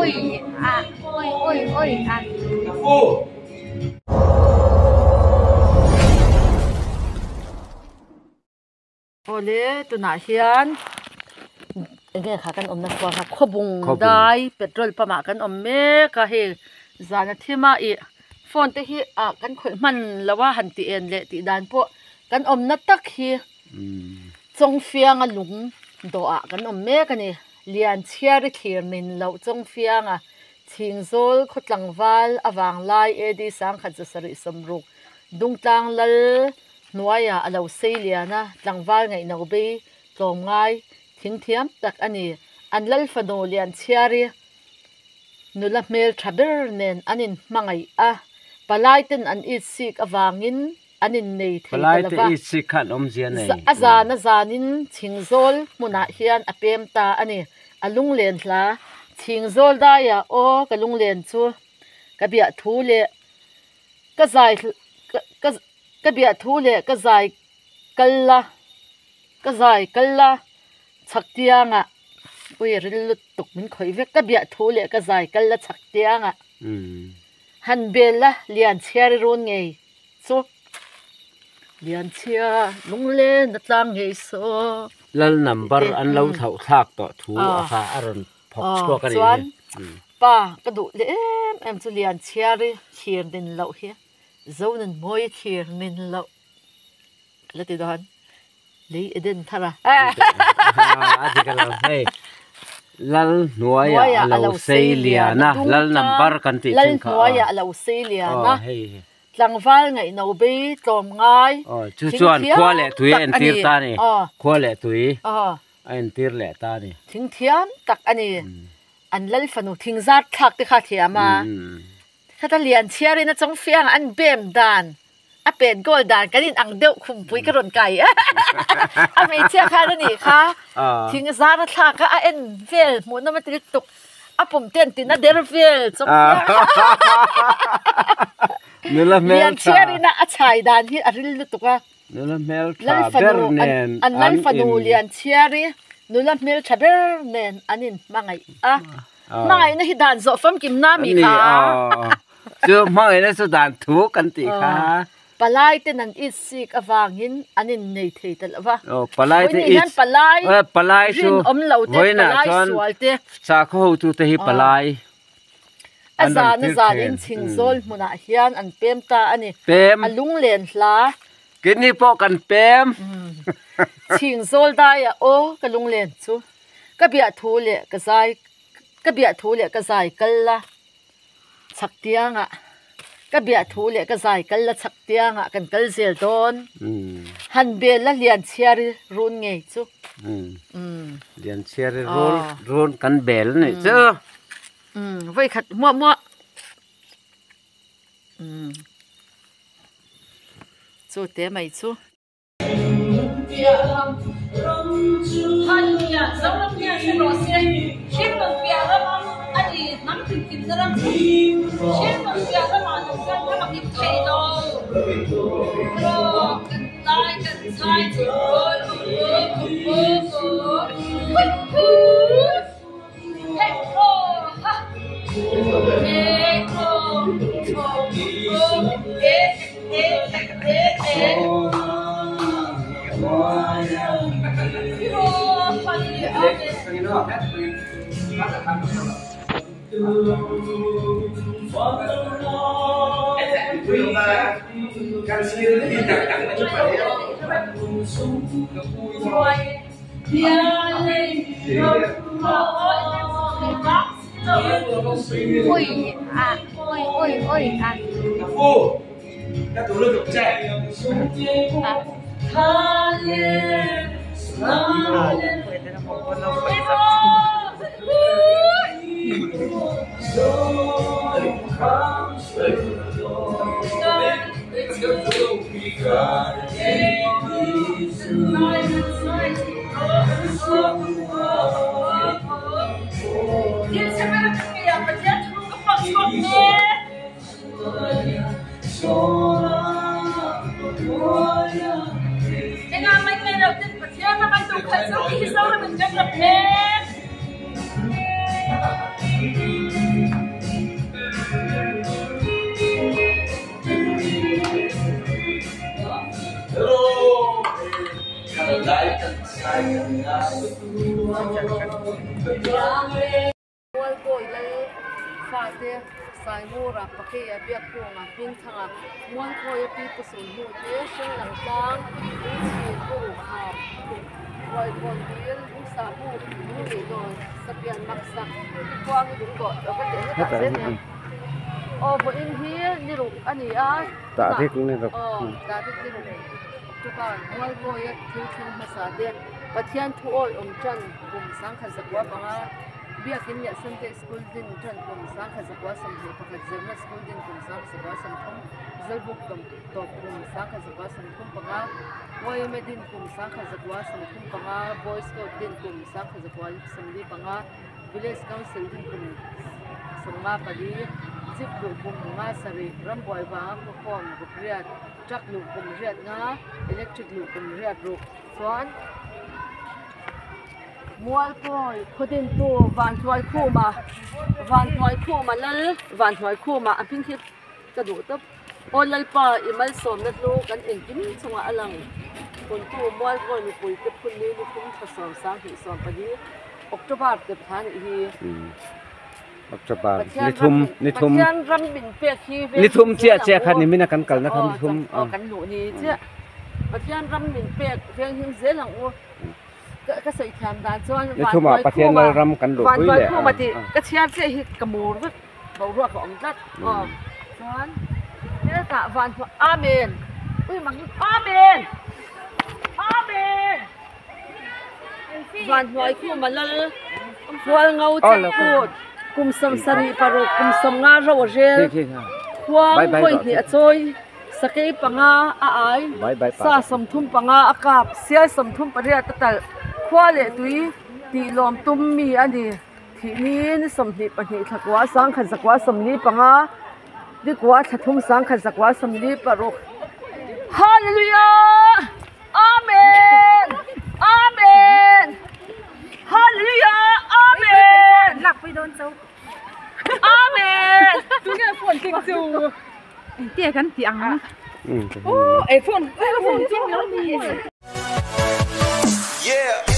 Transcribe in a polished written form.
Ui à, ui à. Ole tu na hian nghe khá kan om na kwa kha khobung dai petrol pama kan om me ka he zana thima I phone te hi a kan khol man lawa han ti en le ti dan po kan om na tak hi chong fiang a lung do a kan om me ka ni lian chiar thir nin lo chong fiang a thingzol khotlangwal awang lai edi sang khat sari samruk dungtang lal nuaya alo seiliana tlangwal ngai no be tlom ngai thing thiam tak ani anlal fano lian chiari nula mel thaber nen anin mangai a palaiten an it sik awangin anin nei thei talawa it sik khan om zia nei azana zanin thingzol muna hian apem ta ani alung len hla thingzol da ya o kalung len chu kabia thu le ka zai ka bia thu le ka zai kalla chaktianga ui ril tuk min khoi vek ka bia thu le ka zai kalla chaktianga han bela lian chiar ron ngei chu lian chia lung le na tlang ngei so lal number an lo thau thak to thu kha aron phok chko ka ri pa ka du le em chu lian chiar khir din lo hi zonen moi khir min lo lati don le eden thara adikala hey lal nuaya alo seiliana lal number kan ti lal nuaya alo seiliana tlangwal ngai no be tlom ngai chu chuan khwale tui en tir ta ni khwale tui en tir le ta ni thing thiam tak ani an lal fanu thingzat thak te kha thiama khata lian chiari na chong fiang an bem dan a pen gol dan kanin ang deuh khum pui ka ron kai a mei chia kha ni kha thingzat na thak ka a en vel mo na ma tri tuk a pom ten tin na der vel chong nula mel lian chiari na a chai dan hi a ril tuka nula mel thaber nen an lal fanu lian chiari nula mel thaber nen anin mangai a mangai na hi dan zo fam kim na mi kha chu mangai na su dan thu kan ti kha palai ten an it sik awangin anin nei thei talawa palai te it palai chu om lo te palai sual te cha kho tu te hi palai azana zanin thingzol muna hian an pem ta ani alung len hla kini po kan pem thingzol da ya o kalung len chu ka bia thu le ka zai ka bia thu le ka zai kalla chaktianga ka bia thu le ka zai kalla chaktianga kan kal zel don han bel la lian chiari run ngei chu lian chiari run kan bel nei chu voi khat mo chu te mai chu han ya zawam ya se ro se shin mo pia ra ma ani nam tin tin ra shin mo pia ra ma no san ra ma ki thai do ro kan lai kan sai chi hey ro ha ui à. Các tú lực động trẻ. Cái ngà mấy ngày đầu tiên bật chiếc nó bắn tụ khẩn sau khi sau là mình rất lập hết. Mual koi lai fa te sai mu ra pakhe a biak ko nga pin thanga mual koi pi pusul hu te sing lang tang chi ko ha koi kon bil u sa hu mu ni do sapian maksa kwang du ko to ka te ta sen o bo in hi ni ru ani a ta thik ni ro ta thik ni ru tu ka mual koi a thu thum ma sa de pathian thu ol chan kum sang kha zakwa panga biakin ya sante school din chan kum sang kha zakwa sam he pakhat zerna school din kum sang zakwa sam thum zalbuk kum to kum sang kha zakwa sam thum panga boy medin kum sang kha zakwa sam thum panga boys scout din kum sang kha zakwa sam li panga village council din kum sangma pali chip lu kum nga sari ram boy ba ko khom riat truck lu kum riat nga electric lu kum riat ru swan mual koi khodin tu van thoi khu ma lal van thoi khu ma apin khit ka du tap olal pa imal som na lu kan en kin chunga alang kon tu mual koi ni pui ke phun ni kum thasam sang hi som pa ni october te than hi october ni thum pathian ram bin pe khi ni thum che khan ni mina kan kal na kan thum kan lu ni che pathian ram bin pe pheng him zelang u ka sai tham dan chuan van pathian ram kan lu pui le van mati ka chiar che hi kamur vek bo ro ko om tat chuan ne ta van amen ui mang amen van hoi khu ma lal wal ngau che kut kum sam sari paru kum sam nga ro rel khwang khoi ni a choi sakei panga a ai sa sam thum panga akap sia sam thum paria tatal khwale tui ti lom tum mi ani thi ni sam ni pani thakwa sang khan zakwa sam ni panga di kwa thathum sang khan zakwa sam ni paru hallelujah amen amen hallelujah amen nak pi don châu amen tu nghe phone kinh chu tia kan tiang ô ai phone chung nó đi yeah